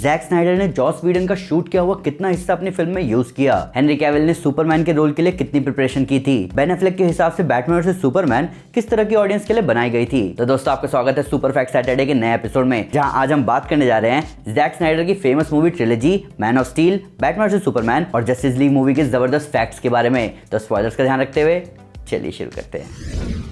Jack Snyder ने Jos Whedon का shoot किया हुआ कितना हिस्सा अपनी फिल्म में यूज किया, हेनरी कैविल ने सुपरमैन के रोल के लिए कितनी प्रिपरेशन की थी, बेन एफ्लेक के हिसाब से बैटमैन वर्सेस सुपरमैन किस तरह की ऑडियंस के लिए बनाई गई थी। तो दोस्तों आपका स्वागत है सुपर फैक्ट सैटरडे के नए एपिसोड में, जहां आज हम बात करने जा रहे हैं जैक स्नाइडर की famous movie trilogy man of steel, Batman versus Superman और जस्टिस लीग मूवी के जबरदस्त फैक्ट्स के बारे में। तो स्पॉयलर्स का ध्यान रखते हुए चलिए शुरू करते हैं।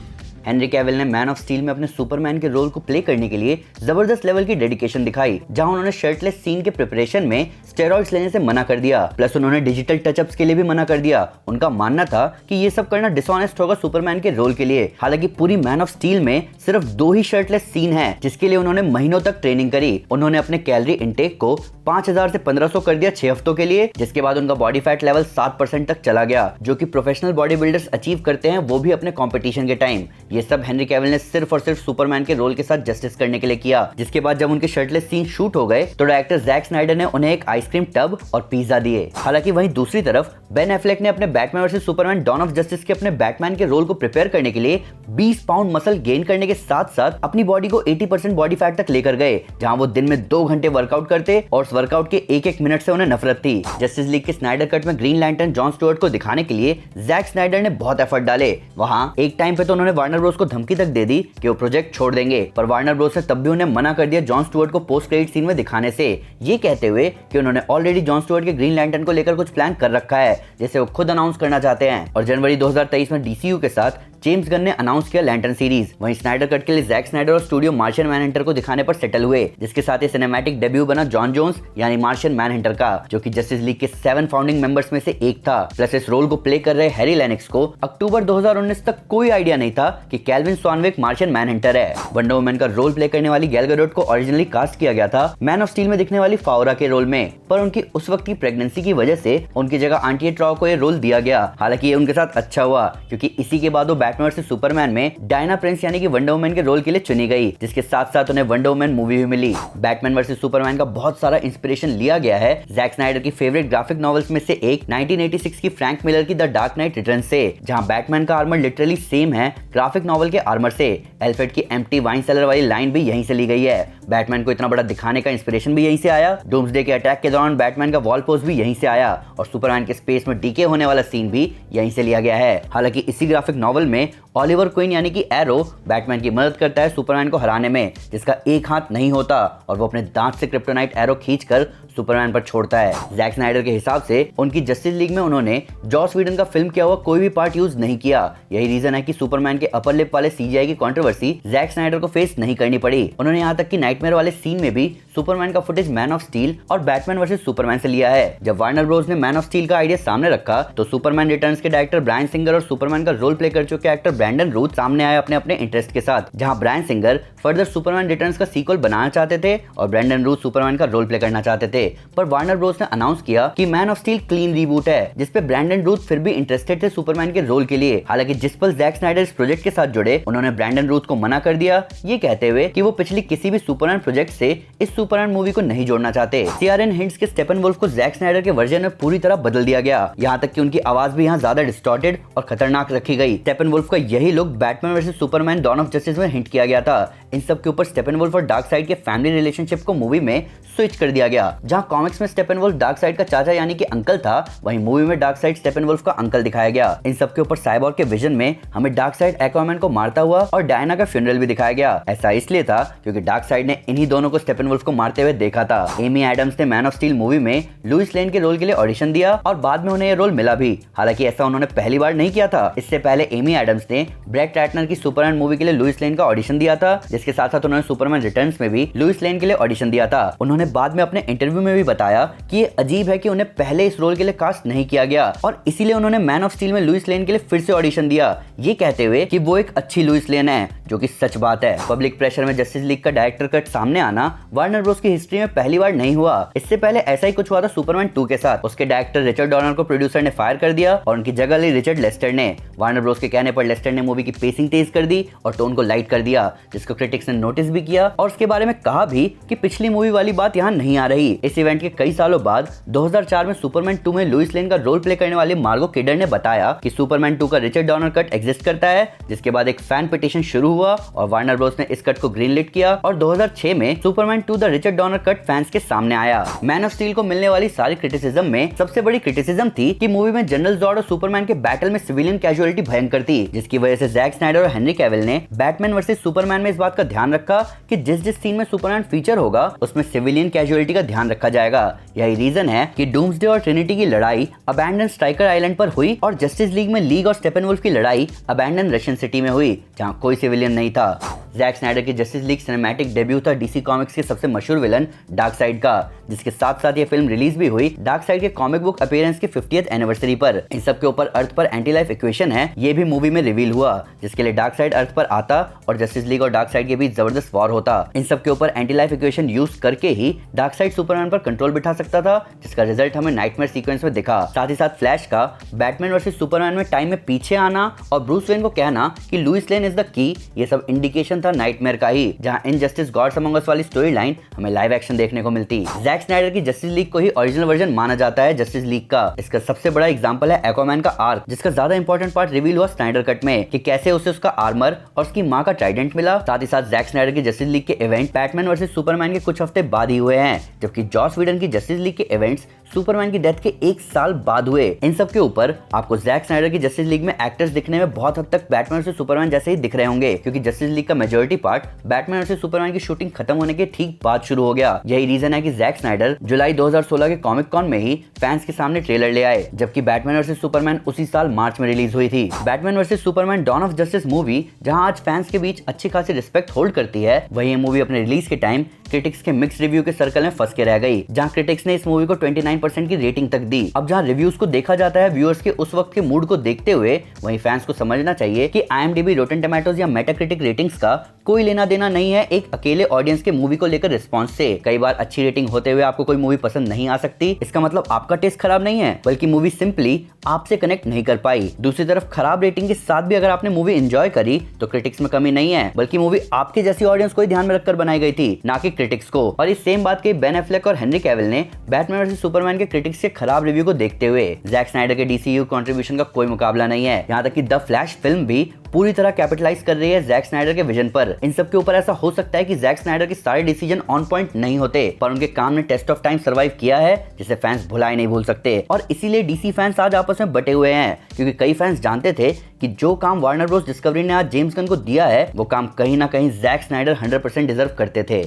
हेनरी कैविल ने मैन ऑफ स्टील में अपने सुपरमैन के रोल को प्ले करने के लिए जबरदस्त लेवल की डेडिकेशन दिखाई, जहां उन्होंने शर्टलेस सीन के प्रिपरेशन में स्टेरॉइड्स लेने से मना कर दिया, प्लस उन्होंने डिजिटल टचअप्स के लिए भी मना कर दिया। उनका मानना था कि ये सब करना डिसऑनेस्ट होगा सुपरमैन के रोल के लिए। हालांकि पूरी मैन ऑफ स्टील में सिर्फ 2 ही शर्टलेस सीन हैं, जिसके लिए उन्होंने महीनों तक ट्रेनिंग करी। उन्होंने अपने कैलोरी इनटेक को 5000 से 1500 कर दिया 6 हफ्तों के लिए, जिसके बाद उनका बॉडी फैट लेवल 7% तक चला गया, जो कि प्रोफेशनल बॉडी बिल्डर्स अचीव करते हैं, वो भी अपने कॉम्पिटिशन के टाइम। ये सब हेनरी कैविल ने सिर्फ और सिर्फ सुपरमैन के रोल के साथ जस्टिस करने के लिए किया। जिसके बाद जब उनके शर्टलेस सीन शूट हो गए तो डायरेक्टर जैक स्नाइडर ने उन्हें एक आइसक्रीम टब और पिज्जा दिए। हालांकि वहीं दूसरी तरफ बेन एफ्लेक ने अपने Batman versus Superman dawn of justice के अपने बैटमैन के रोल को प्रिपेयर करने के लिए 20 पाउंड मसल गेन करने के साथ साथ अपनी बॉडी को 80% बॉडी फैट तक लेकर गए, जहां वो दिन में 2 घंटे वर्कआउट करते और उस वर्कआउट के एक मिनट से उन्हें नफरत थी। जस्टिस लीग के स्नाइडर कट में ग्रीन लैंटर्न जॉन स्टुअर्ट को दिखाने के लिए जैक स्नाइडर ने बहुत एफर्ट डाले। वहां एक टाइम पे तो उन्होंने वार्नर ब्रोस को धमकी तक दे दी कि वो प्रोजेक्ट छोड़ देंगे, पर वार्नर ब्रोस ने तब भी उन्हें मना कर दिया जॉन स्टुअर्ट को पोस्ट क्रेडिट सीन में दिखाने से, ये कहते हुए कि उन्होंने ऑलरेडी जॉन स्टुअर्ट के ग्रीन लैंटर्न को लेकर कुछ प्लान कर रखा है, जिसे वो खुद अनाउंस करना चाहते हैं। और जनवरी 2023 में डीसीयू के साथ जेम्स गन ने अनाउंस किया लैंटर्न सीरीज। वहीं स्नाइडर कट के लिए जैक स्नाइडर और स्टूडियो मार्शियन मैनहंटर को दिखाने पर सेटल हुए, जिसके साथ ही सिनेमैटिक डेब्यू बना जॉन जोन्स यानी मार्शियन मैनहंटर का, जो कि जस्टिस लीग के 7 फाउंडिंग मेंबर्स में से एक था। प्लस इस रोल को प्ले कर रहे हैरी लेनिक्स को अक्टूबर 2019 तक कोई आइडिया नहीं था कि कैल्विन स्वानविक मार्शियन मैनहंटर है। वंडर वुमन का रोल प्ले करने वाली गैल गैडोट को ओरिजिनली कास्ट किया गया था मैन ऑफ स्टील में दिखने वाली फावरा के रोल में, पर उनकी उस वक्त की प्रेगनेंसी की वजह से उनकी जगह आंटी ट्रॉ को ये रोल दिया गया। हालांकि ये उनके साथ अच्छा हुआ, क्योंकि इसी के बाद वो बैटमैन वर्सेस सुपरमैन में डायना प्रिंस यानी कि वंडर वुमन के रोल के लिए चुनी गई, जिसके साथ साथ उन्हें वंडर वुमन मूवी भी मिली। बैटमैन वर्सेस सुपरमैन का बहुत सारा इंस्पिरेशन लिया गया है जैक स्नाइडर की फेवरेट ग्राफिक नॉवेल्स में से एक 1986 की फ्रैंक मिलर की द डार्क नाइट रिटर्न्स से, जहां बैटमैन का आर्मर लिटरली सेम है ग्राफिक नॉवेल के आर्मर से। एल्फ्रेड की एम्प्टी वाइन सेलर वाली लाइन भी यहीं से ली गई है। बैटमैन को इतना बड़ा दिखाने का इंस्पिरेशन भी यहीं से आया। डूम्सडे के अटैक के दौरान बैटमैन का वॉल पोस्ट भी यहीं से आया और सुपरमैन के स्पेस में डीके होने वाला सीन भी यहीं से लिया गया है। हालांकि इसी ग्राफिक नॉवेल में ऑलिवर क्वीन यानी कि एरो बैटमैन की मदद करता है सुपरमैन को हराने में, जिसका एक हाथ नहीं होता और वो अपने दांत से क्रिप्टोनाइट एरो खींचकर सुपरमैन पर छोड़ता है। जैक स्नाइडर के हिसाब से उनकी जस्टिस लीग में उन्होंने जॉस व्हीडन का फिल्म किया हुआ कोई भी पार्ट यूज नहीं किया। यही रीजन है कि सुपरमैन के अपर लिप वाले सीजीआई की कंट्रोवर्सी जैक स्नाइडर को फेस नहीं करनी पड़ी। उन्होंने यहाँ तक कि नाइटमेयर वाले सीन में भी सुपरमैन का फुटेज मैन ऑफ स्टील और बैटमैन वर्सेस सुपरमैन से लिया है। जब वार्नर ब्रोस ने मैन ऑफ स्टील का आइडिया सामने रखा तो सुपरमैन रिटर्न्स के डायरेक्टर ब्रायन सिंगर और सुपरमैन का रोल प्ले कर चुके एक्टर ब्रैंडन रूथ सामने आए अपने इंटरेस्ट के साथ, जहां Brian Singer further Superman Returns का सीक्वल बनाना चाहते थे और ब्रैंडन रूथ सुपरमैन का रोल प्ले करना चाहते थे। पर वार्नर ब्रोस ने अनाउंस किया कि man of steel clean reboot है, जिसपे ब्रैंडन रूथ फिर भी इंटरेस्टेड थे सुपरमैन के रोल के लिए। हालांकि जिस पल जैक स्नाइडर इस प्रोजेक्ट के साथ जुड़े उन्होंने ब्रैंडन रूथ को मना कर दिया, ये कहते हुए कि वो पिछली किसी भी सुपरमैन प्रोजेक्ट से इस सुपरमैन मूवी को नहीं जोड़ना चाहते। सीआरएन हिंट्स के स्टेपनवुल्फ को जैक स्नाइडर के वर्जन में पूरी तरह बदल दिया गया, यहाँ तक कि उनकी आवाज भी यहाँ ज्यादा डिस्टॉर्टेड और खतरनाक रखी गई। स्टेपनवुल्फ का यही look Batman versus Superman dawn of justice में हिंट किया गया था। इन सब के ऊपर स्टेपनवुल्फ और डार्कसाइड के फैमिली रिलेशनशिप को मूवी में स्विच कर दिया गया। जहां कॉमिक्स में स्टेपनवुल्फ डार्कसाइड का चाचा यानी कि अंकल था, वहीं मूवी में डार्कसाइड स्टेपनवुल्फ का अंकल दिखाया गया। इन सब के ऊपर साइबॉर्ग के विजन में हमें डार्कसाइड एक्वामैन को मारता हुआ और डायना का फ्यूनरल भी दिखाया गया। ऐसा इसलिए था क्योंकि डार्कसाइड ने इन्हीं दोनों को स्टेपनवुल्फ को मारते हुए देखा था। एमी एडम्स ने मैन ऑफ स्टील मूवी में लुइस लेन के रोल के लिए ऑडिशन दिया और बाद में उन्हें यह रोल मिला भी। हालांकि ऐसा उन्होंने पहली बार नहीं किया था। इससे पहले एमी एडम्स ने ब्रेट रैटनर की सुपरमैन मूवी के लिए लुइस लेन का ऑडिशन दिया था, जिसके साथ साथ उन्होंने सुपरमैन रिटर्न्स में भी लुइस लेन के लिए ऑडिशन दिया था। उन्होंने बाद में अपने इंटरव्यू में भी बताया कि ये अजीब है कि उन्हें पहले इस रोल के लिए कास्ट नहीं किया गया और इसीलिए उन्होंने मैन ऑफ स्टील में लुइस लेन के लिए फिर से ऑडिशन दिया, ये कहते हुए कि वो एक अच्छी लुइस लेन है, जो कि सच बात है। पब्लिक प्रेशर में जस्टिस लीग का डायरेक्टर कट सामने आना वार्नर ब्रोस की हिस्ट्री में पहली बार नहीं हुआ। इससे पहले ऐसा ही कुछ हुआ था सुपरमैन 2 के साथ। उसके डायरेक्टर रिचर्ड डॉनर को प्रोड्यूसर ने फायर कर दिया और उनकी जगह ली रिचर्ड लेस्टर ने। वार्नर ब्रोस के कहने पर लेस्टर डायरेक्टर ने मूवी की पेसिंग तेज कर दी और टोन को लाइट कर दिया, जिसको क्रिटिक्स ने नोटिस भी किया और उसके बारे में कहा भी कि पिछली मूवी वाली बात यहाँ नहीं आ रही। इस इवेंट के कई सालों बाद 2004 में सुपरमैन 2 में लुइस लेन का रोल प्ले करने वाली मार्गो किडर ने बताया कि सुपरमैन 2 का रिचर्ड डॉनर कट एग्जिस्ट करता है, जिसके बाद एक फैन पिटीशन शुरू हुआ और वार्नर ब्रोस ने इस कट को ग्रीनलिट किया और 2006 में Superman 2 the Richard Donner cut fans के सामने आया। मैन ऑफ स्टील को मिलने वाली सारी क्रिटिसिज्म में सबसे बड़ी क्रिटिसिज्म थी कि मूवी में जनरल जॉर्ड और सुपरमैन के बैटल में सिविलियन कैजुअलिटी भयंकर थी, जिसकी वजह से जैक स्नाइडर और हेनरी कैविल ने बैटमैन वर्सेस सुपरमैन में इस बात का ध्यान रखा कि जिस सीन में सुपरमैन फीचर होगा उसमें सिविलियन कैजुअलिटी का ध्यान रखा जाएगा। यही रीजन है कि डूम्सडे और ट्रिनिटी की लड़ाई अबैंडन स्ट्राइकर आइलैंड पर हुई और जस्टिस लीग में लीग और स्टेपनवुल्फ की लड़ाई अबैंडन रशियन सिटी में हुई, जहां कोई सिविलियन नहीं था। जैक स्नाइडर की जस्टिस लीग सिनेमैटिक डेब्यू था डीसी कॉमिक्स के सबसे मशहूर विलन डार्कसाइड का, जिसके साथ साथ ये फिल्म रिलीज भी हुई डार्कसाइड के कॉमिक बुक अपीयरेंस की 50th एनिवर्सरी पर। इन सब के ऊपर अर्थ पर एंटी लाइफ इक्वेशन है, ये भी मूवी में रिवील हुआ, जिसके लिए डार्कसाइड अर्थ पर आता और जस्टिस लीग और डार्कसाइड के बीच जबरदस्त वॉर होता। इन सब के ऊपर एंटी लाइफ इक्वेशन यूज करके ही डार्कसाइड सुपरमैन पर कंट्रोल बिठा सकता था, जिसका रिजल्ट हमें नाइटमेयर सीक्वेंस में दिखा। साथ ही साथ फ्लैश का बैटमैन वर्सेस सुपरमैन में टाइम में पीछे आना और ब्रूस वेन को कहना कि Lois Lane is the key, ये सब इंडिकेशन था नाइटमेयर का ही, जहां इनजस्टिस गॉड्स अमंग अस वाली स्टोरी लाइन हमें लाइव एक्शन देखने को मिलती। जैक स्नाइडर की जस्टिस लीग को ही ओरिजिनल वर्जन माना जाता है जस्टिस लीग का। इसका सबसे बड़ा एग्जांपल है एक्वामैन का आर्क, जिसका ज्यादा इंपॉर्टेंट पार्ट रिवील हुआ स्नाइडर कट में कि कैसे उसे उसका आर्मर और उसकी मां का ट्राइडेंट मिला। साथ ही साथ जैक स्नाइडर की जस्टिस लीग के इवेंट बैटमैन वर्सेस सुपरमैन के कुछ हफ्ते बाद ही हुए हैं, जबकि जॉस व्हीडन की जस्टिस लीग के इवेंट्स सुपरमैन की डेथ के 1 साल बाद हुए। इन सब के ऊपर आपको जैक स्नाइडर की जस्टिस लीग में एक्टर्स दिखने में बहुत हद तक बैटमैन से सुपरमैन जैसे ही दिख रहे होंगे, क्योंकि जस्टिस लीग का मेजॉरिटी पार्ट बैटमैन से सुपरमैन की शूटिंग खत्म होने के ठीक बाद शुरू हो गया। यही रीजन है कि जैक स्नाइडर जुलाई 2016 के कॉमिक कॉन में ही फैंस के सामने ट्रेलर ले आए, जबकि बैटमैन वर्सेस सुपरमैन उसी साल मार्च में रिलीज हुई थी। Batman versus Superman dawn of justice movie जहां आज फैंस के बीच अच्छी खासी रिस्पेक्ट होल्ड करती है, वही ये मूवी अपने रिलीज के टाइम क्रिटिक्स के मिक्स रिव्यू के सर्कल में फंस के रह गई, जहां क्रिटिक्स ने इस मूवी को 29% की रेटिंग तक दी। अब जहां रिव्यूज को देखा जाता है व्यूअर्स के उस वक्त के मूड को देखते हुए, वहीं फैंस को समझना चाहिए कि IMDb, रॉटन टोमेटोज या मेटाक्रिटिक रेटिंग्स का कोई लेना देना नहीं है एक अकेले ऑडियंस के मूवी को लेकर रिस्पॉन्स से। कई बार अच्छी रेटिंग होते हुए आपको कोई मूवी पसंद नहीं आ सकती, इसका मतलब आपका टेस्ट खराब नहीं है, बल्कि मूवी सिंपली आपसे कनेक्ट नहीं कर पाई। दूसरी तरफ खराब रेटिंग के साथ भी अगर आपने मूवी एंजॉय करी तो क्रिटिक्स में कमी नहीं है, बल्कि मूवी आपके जैसी ऑडियंस को ही ध्यान में रखकर बनाई गई थी, ना कि क्रिटिक्स को। और इस सेम बात के बेन एफ्लेक और हेनरी कैविल ने बैटमैन वर्सेस सुपरमैन के क्रिटिक्स के खराब रिव्यू को देखते हुए जैक स्नाइडर के DCU कंट्रीब्यूशन का कोई मुकाबला नहीं है। यहाँ तक कि द फ्लैश फिल्म भी पूरी तरह कैपिटलाइज कर रही है जैक स्नाइडर के विजन पर। इन सब के ऊपर ऐसा हो सकता है कि जैक स्नाइडर के सारे डिसीजन ऑन पॉइंट नहीं होते, पर उनके काम ने टेस्ट ऑफ टाइम सर्वाइव किया है, जिसे फैंस भुलाए नहीं भूल सकते। और इसीलिए DC फैंस आज आपस में बटे हुए हैं, क्योंकि कई फैंस जानते थे कि जो काम वार्नर ब्रोस डिस्कवरी ने आज जेम्स गन को दिया है, वो काम कहीं ना कहीं जैक स्नाइडर 100% डिजर्व करते थे।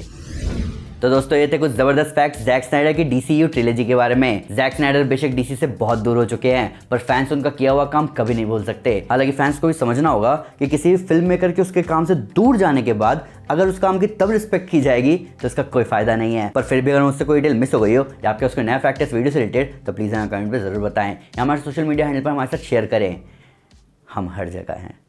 तो दोस्तों ये थे कुछ जबरदस्त फैक्ट्स जैक स्नाइडर की DCU ट्रिलॉजी के बारे में। जैक स्नाइडर बेशक DC से बहुत दूर हो चुके हैं, पर फैंस उनका किया हुआ काम कभी नहीं भूल सकते। हालांकि फैंस को भी समझना होगा कि किसी भी फिल्म मेकर के उसके काम से दूर जाने के बाद अगर उस काम की तब रिस्पेक्ट की जाएगी तो इसका कोई फायदा नहीं है। पर फिर भी अगर मुझसे कोई डिटेल मिस हो गई हो या आपके उसके नया फैक्ट इस वीडियो से रिलेटेड, तो प्लीज़ हमें कमेंट में जरूर बताएं या हमारे सोशल मीडिया हैंडल पर हमारे साथ शेयर करें। हम हर जगह हैं।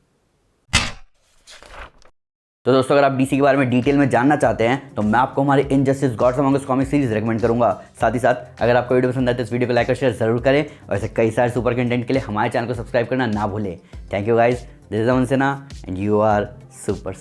तो दोस्तों अगर आप DC के बारे में डिटेल में जानना चाहते हैं तो मैं आपको हमारे इनजस्टिस गॉड्स अमंग अस कॉमिक सीरीज रेकमेंड करूंगा। साथ ही साथ अगर आपको वीडियो पसंद आए तो इस वीडियो को लाइक और शेयर जरूर करें, और ऐसे कई सारे सुपर कंटेंट के लिए हमारे चैनल को सब्सक्राइब करना ना भूलें। Thank you guys, this is Aman Sinha and you are super.